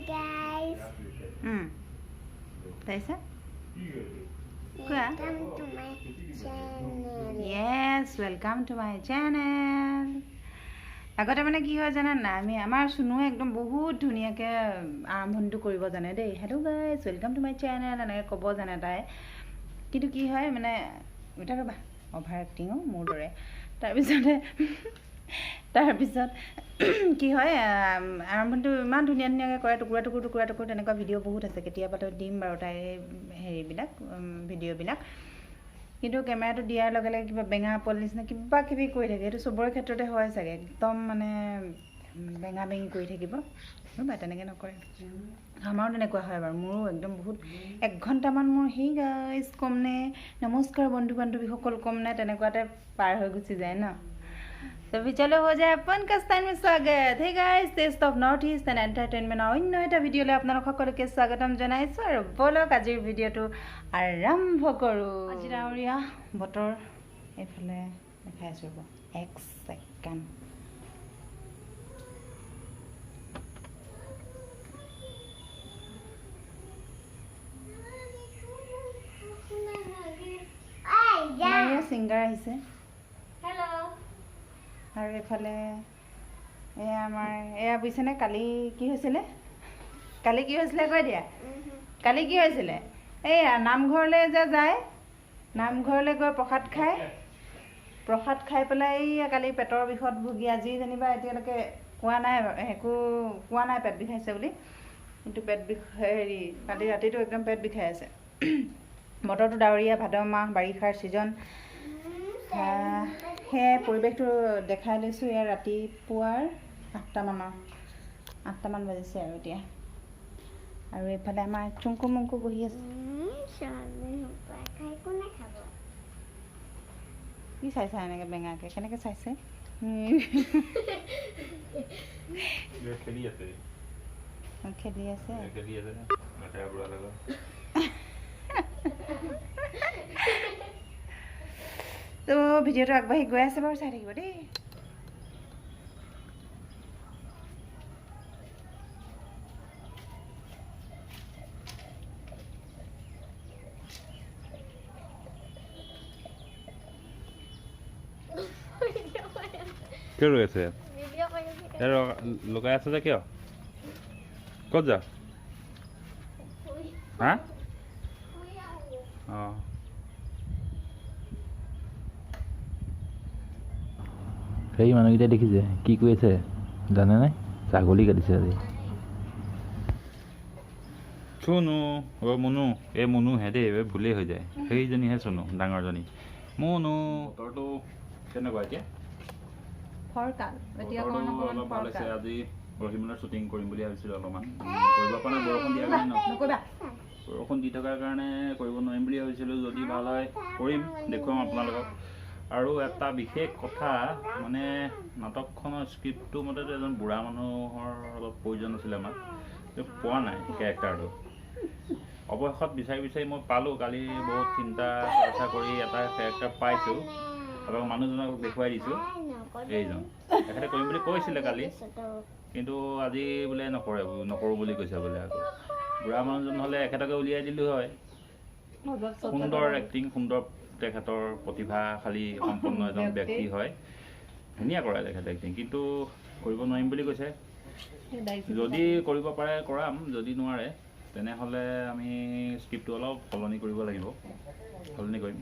guys. Taisa? Welcome to my channel. Yes, welcome to my channel. আগতে মানে কি হয় জানা না আমি আমাৰ শুনো একদম বহুত ধুনিয়াকে আৰম্ভণিটো কৰিব জানে দেই hello' guys welcome to my channel এনেকৈ ক'ব জানে তাই কিন্তু কি হয় মানে এটা ৰবা অভাৰ এক্টিং মোৰ দৰে তাৰপিছত কি হয় আৰম্ভণিটো ইমান ধুনীয়া ধুনীয়াকৈ কৰে টুকুৰা টুকুৰ তেনেকুৱা ভিডিঅ' বহুত আছে কেতিয়াবাতো দিম বাৰু তাই হেৰিবিলাক ভিডিঅ'বিলাক কিন্তু কেমেৰাটো দিয়াৰ লগে লগে কিবা বেঙা পল নিচিনা কিবা কিবি কৰি থাকে এইটো চবৰে ক্ষেত্ৰতে হয় চাগে একদম মানে বেঙা বেঙি কৰি থাকিব বা তেনেকৈ নকৰে আমাৰো তেনেকুৱা হয় বাৰু মোৰো একদম বহুত 1 ঘণ্টামান মোৰ হেই গাইজ কম নে নমস্কাৰ বন্ধু বান্ধৱীসকল কম নে তেনেকুৱাতে পাৰ হৈ গুচি যায় ন तो भी चलो हो जाए अपन कस्तान में स्वागत हे guys taste of north east and entertainment অন্য এটা ভিডিঅ'লৈ আপোনালোক সকলোকে স্বাগতম জনাইছো আৰু বলক আজিৰ ভিডিঅ'টো আৰম্ভ কৰো আজি ডাৱৰীয়া বতৰ এফালে দেখাই আছো এক সেকেন্ড মায়া সিঙ্গাৰ আহিছে Hello. আৰু এফালে এয়া আমাৰ এয়া বুজিছেনে কালি কি হৈছিলে কৈ দিয়া কালি কি হৈছিলে এয়া নামঘৰলৈ যে যায় নামঘৰলৈ গৈ প্ৰসাদ খাই পেলাই এয়া কালি পেটৰ বিষত ভুগি আজি যেনিবা এতিয়ালৈকে কোৱা নাই পেট বিষাইছে বুলি কিন্তু পেট বিষ হেৰি কালি ৰাতিটো একদম পেট বিষাই আছে বতৰটো ডাৱৰীয়া ভাদ মাহ বাৰিষাৰ ছিজন সেই পৰিৱেশটো দেখাই লৈছোঁ ইয়াৰ ৰাতিপুৱাৰ 8টামান বাজিছে আৰু এতিয়া আৰু এইফালে আমাৰ চুংকু মুংকু বহি আছে কি চাইছা এনেকৈ বেঙাকৈ কেনেকৈ চাইছে খেলি আছে তো ভিডিঅ'টো আগবাঢ়ি গৈ আছে বাৰু চাই থাকিব দেই কিয় ৰৈ আছে লগাই আছে যে কিয় ক'ত যা হা অঁ সেই মানুহকেইটা দেখিছে কি কৈ আছে জানে নাই ছাগলী কাটিছে আজি চুনু মুনু এই মুনুহে দেই ভুলেই হৈ যায় সেইজনীহে চুনু ডাঙৰজনী মুনু বতৰটো কেনেকুৱা এতিয়া অলপ ভাল হৈছে আজি ৰহিমুলৰ শ্বুটিং কৰিম বুলি ভাবিছিলোঁ অলপমান কৰিব পৰা নাই বৰষুণ দিয়াৰ কাৰণে বৰষুণ দি থকাৰ কাৰণে কৰিব নোৱাৰিম বুলি ভাবিছিলোঁ যদি ভাল হয় কৰিম দেখুৱাম আপোনালোকক আৰু এটা বিশেষ কথা মানে নাটকখনৰ স্ক্ৰিপ্টটো মতে এজন বুঢ়া মানুহৰ অলপ প্ৰয়োজন আছিলে আমাক পোৱা নাই কেৰেক্টাৰটো অৱশেষত বিচাৰি মই পালোঁ কালি বহুত চিন্তা চৰ্চা কৰি এটা কেৰেক্টাৰ পাইছোঁ আৰু মানুহজনক দেখুৱাই দিছোঁ এইজন তেখেতে কৰিম বুলি কৈছিলে কালি কিন্তু আজি বোলে নকৰোঁ বুলি কৈছে বোলে আকৌ বুঢ়া মানুহজন হ'লে এখেতকে উলিয়াই দিলোঁ হয় সুন্দৰ এক্টিং সুন্দৰ তেখেতৰ প্ৰতিভাশালী সম্পন্ন এজন ব্যক্তি হয় ধুনীয়া কৰে তেখেতে এক্টিং কিন্তু কৰিব নোৱাৰিম বুলি কৈছে যদি কৰিব পাৰে কৰাম যদি নোৱাৰে তেনেহ'লে আমি স্ক্ৰিপ্টটো অলপ সলনি কৰিব লাগিব সলনি কৰিম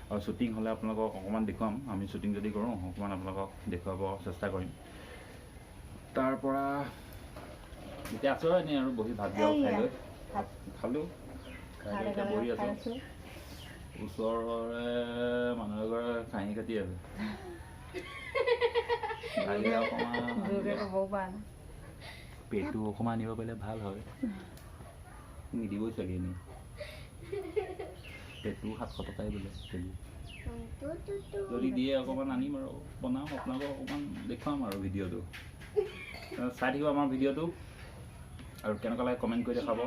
আৰু শ্বুটিং হ'লে আপোনালোকক অকণমান দেখুৱাম আমি শ্বুটিং যদি কৰোঁ অকণমান আপোনালোকক দেখুৱাব চেষ্টা কৰিম তাৰপৰা এতিয়া আছোঁ এনেই আৰু বহি ভাত দিয়া খাই লৈ খালোঁ খাই লৈ এতিয়া বহি আছোঁ ওচৰৰে মানুহ এঘৰে কাঁহী কাটি আছে পেটটো অকণমান আনিব পাৰিলে ভাল হয় নিদিবই চাগে এনেই পেটটো 700 টকাই বোলে যদি দিয়ে অকণমান আনিম আৰু বনাম আপোনালোকক অকণমান দেখুৱাম আৰু ভিডিঅ'টো চাই থাকিব আমাৰ ভিডিঅ'টো আৰু কেনেকুৱা লাগে কমেণ্ট কৰি দেখাব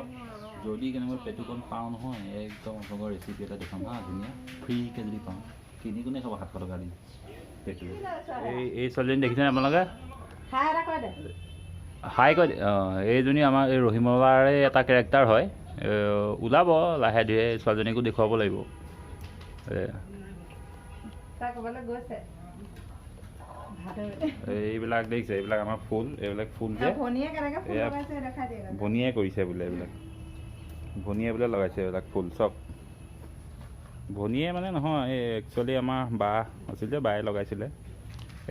যদি কেনেকুৱা পেটুকণ পাওঁ নহয় একদম আপোনালোকৰ ৰেচিপি এটা দেখাম হা ধুনীয়া ফ্ৰীকৈ যদি পাওঁ কিনি কোনে খাব 700 টকা দি পেটু এই ছোৱালীজনী দেখিছেনে আপোনালোকে হাই কৈ এইজনী আমাৰ এই ৰহিমলাৰে এটা কেৰেক্টাৰ হয় ওলাব লাহে ধীৰে ছোৱালীজনীকো দেখুৱাব লাগিব এইবিলাক দেখিছে এইবিলাক আমাৰ ফুল এইবিলাক ফুল যে ভনীয়ে কৰিছে বোলে এইবিলাক ভনীয়ে বোলে লগাইছে এইবিলাক ফুল চব ভনীয়ে মানে নহয় এই একচুৱেলি আমাৰ বা আছিল যে বায়ে লগাইছিলে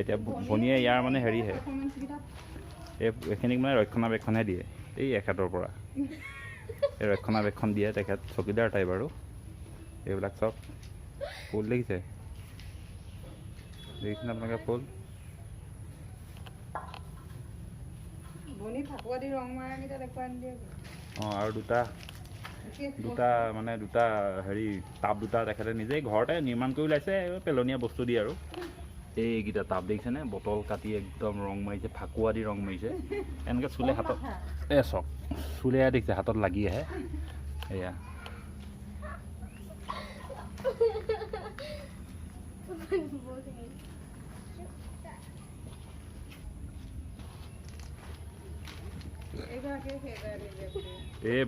এতিয়া ভনীয়ে ইয়াৰ মানে হেৰিহে এইখিনিক মানে ৰক্ষণাবেক্ষণহে দিয়ে এই এখেতৰ পৰা এই ৰক্ষণাবেক্ষণ দিয়ে তেখেত চকীদাৰ টাইপ আৰু এইবিলাক চব ফুল দেখিছে দেখিছেনে আপোনালোকে ফুল অঁ আৰু দুটা হেৰি টাব দুটা তেখেতে নিজেই ঘৰতে নিৰ্মাণ কৰি ওলাইছে পেলনীয়া বস্তু দি আৰু এইকেইটা টাব দেখিছেনে বটল কাটি একদম ৰং মাৰিছে ফাকুৱা দি ৰং মাৰিছে এনেকৈ চুলে হাতত চক চুলে দেখিছে হাতত লাগি আহে এয়া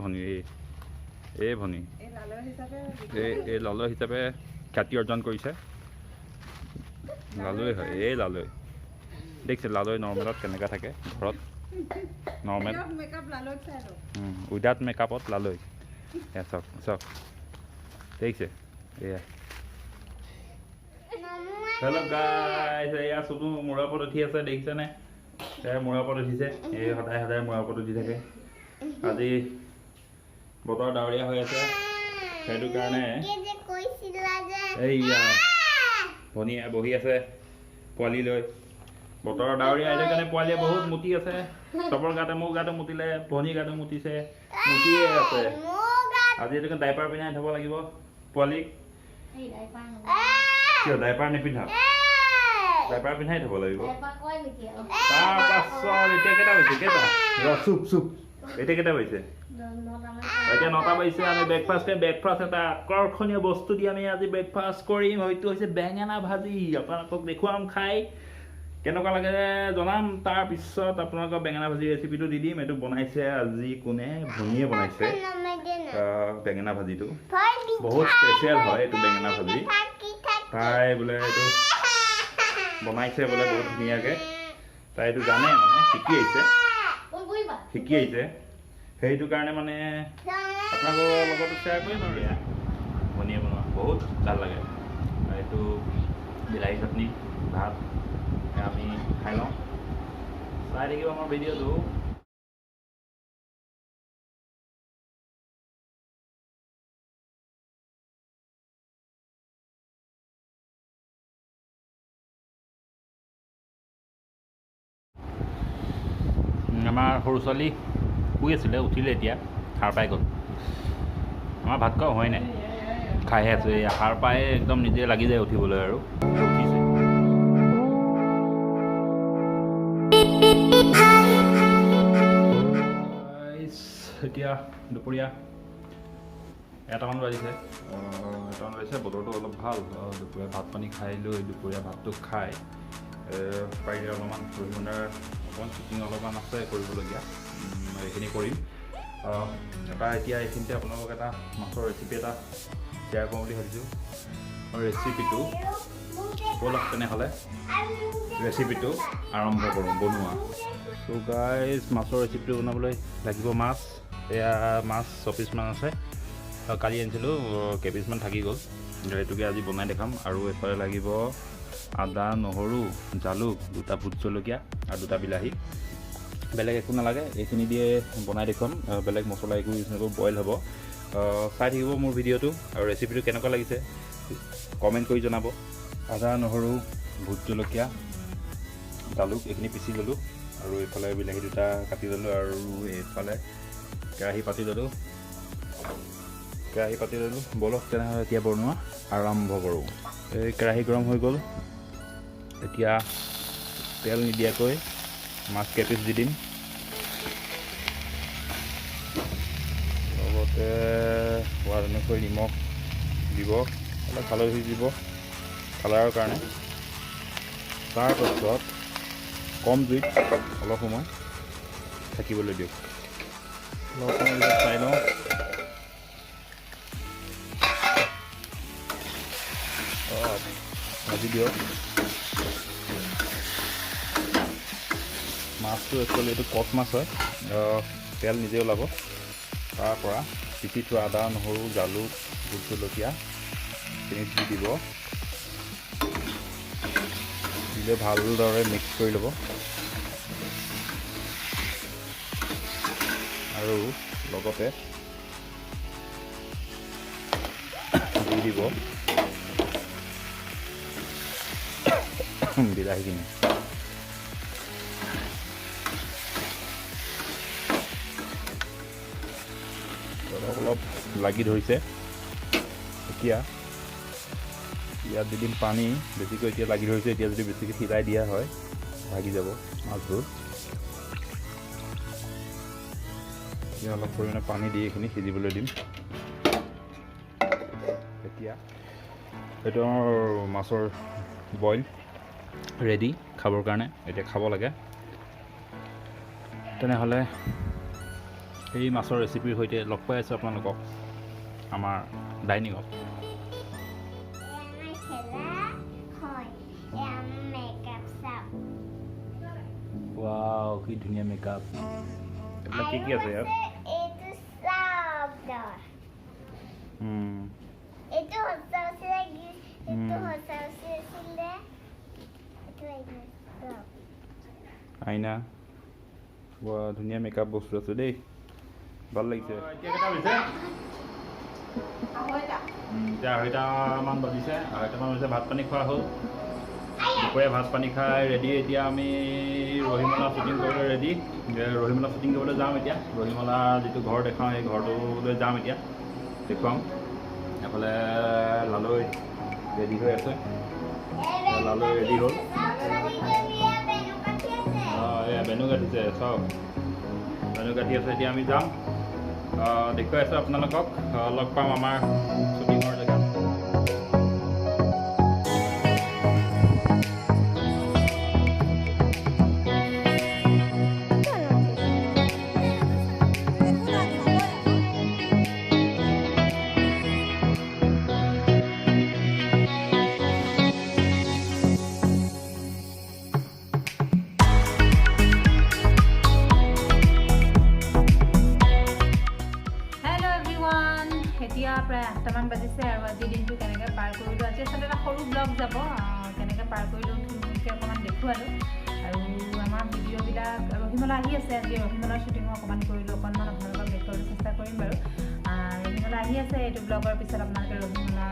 ভনী ভনী এই লালয় হিচাপে খ্যাতি অৰ্জন কৰিছে লালয় হয় এই লালয় দেখিছে লালয় নৰ্মেলত কেনেকুৱা থাকে ঘৰত নৰ্মেল উইদাউট মেকআপত লালয় এয়া চাওক চাওক দেখিছে এয়া হেল্ল' গাইজ এয়া চুটো মূৰৰ ওপৰত উঠি আছে দেখিছেনে মূৰৰ ওপৰত উঠিছে এই সদায় সদায় মূৰৰ ওপৰত উঠি থাকে আজি বতৰ ডাৱৰীয়া হৈ আছে সেইটো কাৰণে এইয়া ভনীয়ে বহি আছে পোৱালি লৈ বতৰ ডাৱৰীয়া সেইটো কাৰণে পোৱালীয়ে বহুত মুতি আছে চবৰ গাতে মোৰ গাতে মুতিলে ভনীৰ গাতে মুতিছে মুতিয়ে আছে আজি সেইটো কাৰণে ডাইপাৰ পিন্ধাই থ'ব লাগিব পোৱালীক কিয় ডাইপাৰ নিপিন্ধা ডাইপাৰ পিন্ধাই থ'ব লাগিব তাৰপাছত এতিয়া কেইটা হৈছে কেইটা চুপ চুপ এতিয়া কেইটা হৈছে এতিয়া 9টা বাজিছে আমি ব্ৰেকফাষ্ট এটা আকৰ্ষণীয় বস্তু দি আমি আজি ব্ৰেকফাষ্ট কৰিম হয়তো হৈছে বেঙেনা ভাজি আপোনালোকক দেখুৱাম খাই কেনেকুৱা লাগে জনাম তাৰপিছত আপোনালোকক বেঙেনা ভাজি ৰেচিপিটো দি দিম এইটো বনাইছে আজি কোনে ভনীয়ে বনাইছে বেঙেনা ভাজিটো বহুত স্পেচিয়েল হয় এইটো বেঙেনা ভাজি তাই বোলে এইটো বনাইছে বোলে বহুত ধুনীয়াকৈ তাই এইটো জানে মানে শিকি আহিছে সেইটো কাৰণে মানে আপোনালোকৰ লগত শ্বেয়াৰ কৰিম আৰু এয়া ভনীয়ে বনোৱা বহুত ভাল লাগে এইটো বিলাহী চাটনি ভাত আমি খাই লওঁ চাই থাকিব আমাৰ ভিডিঅ'টো আমাৰ সৰু ছোৱালী শুই আছিলে উঠিলে এতিয়া সাৰ পাই গ'ল আমাৰ ভাত খোৱা হোৱাই নাই খাইহে আছোঁ এই সাৰ পাই একদম নিজে লাগি যায় উঠিবলৈ আৰু উঠিছে এতিয়া দুপৰীয়া 1টামান বাজিছে বতৰটো অলপ ভাল দুপৰীয়া ভাত পানী খাই লৈ দুপৰীয়া ভাতটো খাই পাৰিলে অলপমান পৰিমাণৰ অকণমান শ্বুটিং অলপমান আছে কৰিবলগীয়া এইখিনি কৰিম এতিয়া এইখিনিতে আপোনালোকক এটা মাছৰ ৰেচিপি এটা শ্বেয়াৰ কৰোঁ বুলি ভাবিছোঁ ৰেচিপিটো ব'লক তেনেহ'লে ৰেচিপিটো আৰম্ভ কৰোঁ বনোৱা চ' গাইজ মাছৰ ৰেচিপিটো বনাবলৈ লাগিব মাছ এয়া মাছ 6 পিচমান আছে কালি আনিছিলোঁ কেইপিচমান থাকি গ'ল সেইটোকে আজি বনাই দেখাম আৰু এফালে লাগিব আদা নহৰু জালুক 2টা ভোট জলকীয়া আৰু 2টা বিলাহী বেলেগ একো নালাগে এইখিনি দিয়ে বনাই দেখুৱাম বেলেগ মছলা একো ইউজ নকৰোঁ বইল হ'ব চাই থাকিব মোৰ ভিডিঅ'টো আৰু ৰেচিপিটো কেনেকুৱা লাগিছে কমেণ্ট কৰি জনাব আদা নহৰু ভোট জলকীয়া জালুক এইখিনি পিচি ল'লোঁ আৰু এইফালে বিলাহী 2টা কাটি ল'লোঁ আৰু এইফালে কেৰাহী পাতি ল'লোঁ ব'লক তেনেহ'লে এতিয়া বনোৱা আৰম্ভ কৰোঁ এই কেৰাহী গৰম হৈ গ'ল এতিয়া তেল নিদিয়াকৈ মাছ কেইপিচ দি দিম লগতে সোৱাদ অনুসৰি নিমখ দিব অলপ হালধি দিব কালাৰৰ কাৰণে তাৰপাছত কম জুইত অলপ সময় থাকিবলৈ দিয়ক চাই লওঁ ভাজি দিয়ক মাছটো একচুৱেলি এইটো কচ মাছ হয় তেল নিজে ওলাব তাৰ পৰা পিচি থোৱা আদা নহৰু জালুক ভোট জলকীয়া খিনি দি দিব দিলে ভালদৰে মিক্স কৰি ল'ব আৰু লগতে দি দিব বিলাহীখিনি অলপ লাগি ধৰিছে এতিয়া ইয়াত দি দিম পানী বেছিকৈ এতিয়া লাগি ধৰিছে এতিয়া যদি বেছিকৈ সিজাই দিয়া হয় ভাগি যাব মাছবোৰ এতিয়া অলপ পৰিমাণে পানী দি এইখিনি সিজিবলৈ দিম এতিয়া এইটো আমাৰ মাছৰ বইল ৰেডি খাবৰ কাৰণে এতিয়া খাব লাগে তেনেহ'লে এই মাছৰ ৰেচিপিৰ সৈতে লগ পাই আছোঁ আপোনালোকক আমাৰ ডাইনিঙত ৱাও কি ধুনীয়া মেকআপ এইবিলাক কি আছে ইয়াত আইনা ৱা ধুনীয়া মেকআপ বস্তু আছে দেই ভাল লাগিছে এতিয়া কেইটা হৈছে এতিয়া 2:30মান বাজিছে 2:30মান হৈছে ভাত পানী খোৱা হ'ল দুপৰীয়া ভাত পানী খাই ৰেডি এতিয়া আমি ৰহিমলা শ্বুটিং কৰিবলৈ ৰেডি ৰহিমলা শ্বুটিং কৰিবলৈ যাম এতিয়া ৰহিমলা যিটো ঘৰ দেখাওঁ সেই ঘৰটোলৈ যাম এতিয়া দেখুৱাম এফালে লালৈ ৰেডি হৈ আছে লালৈ ৰেডি হ'ল এয়া বেনু কাটিছে চাওক বেনু কাটি আছে এতিয়া আমি যাম দেখুৱাই আছোঁ আপোনালোকক লগ পাম আমাৰ শ্বুটিঙৰ জেগাত এতিয়া প্ৰায় 8টামান বাজিছে আৰু আজি দিনটো কেনেকৈ পাৰ কৰিলোঁ আজি আচলতে এটা সৰু ব্লগ যাব কেনেকৈ পাৰ কৰিলোঁ ধুনীয়াকৈ অকণমান দেখুৱালোঁ আৰু আমাৰ ভিডিঅ'বিলাক ৰহিমলা আহি আছে আজি ৰহিমলাৰ শ্বুটিঙো অকণমান কৰিলোঁ অকণমান আপোনালোকক দেখুৱাবলৈ চেষ্টা কৰিম বাৰু ৰহিমলা আহি আছে এইটো ব্লগৰ পিছত আপোনালোকে ৰহিমলা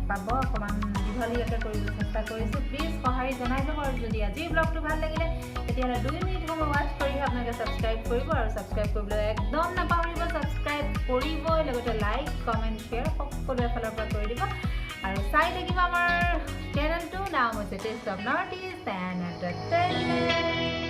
পাব অকণমান দীঘলীয়াকৈ কৰিবলৈ চেষ্টা কৰিছোঁ প্লিজ সঁহাৰি জনাই যাব আৰু যদি আজিৰ ব্লগটো ভাল লাগিলে তেতিয়াহ'লে 2 মিনিট সময় ৱাচ কৰিহে আপোনালোকে ছাবস্ক্ৰাইব কৰিব আৰু ছাবস্ক্ৰাইব কৰিবলৈ একদম নাপাহৰিব ছাবস্ক্ৰাইব কৰিবই লগতে লাইক কমেণ্ট শ্বেয়াৰ সকলোৰে ফালৰ পৰা কৰি দিব আৰু চাই থাকিব আমাৰ চেনেলটো নাম হৈছে taste of north east and entertainment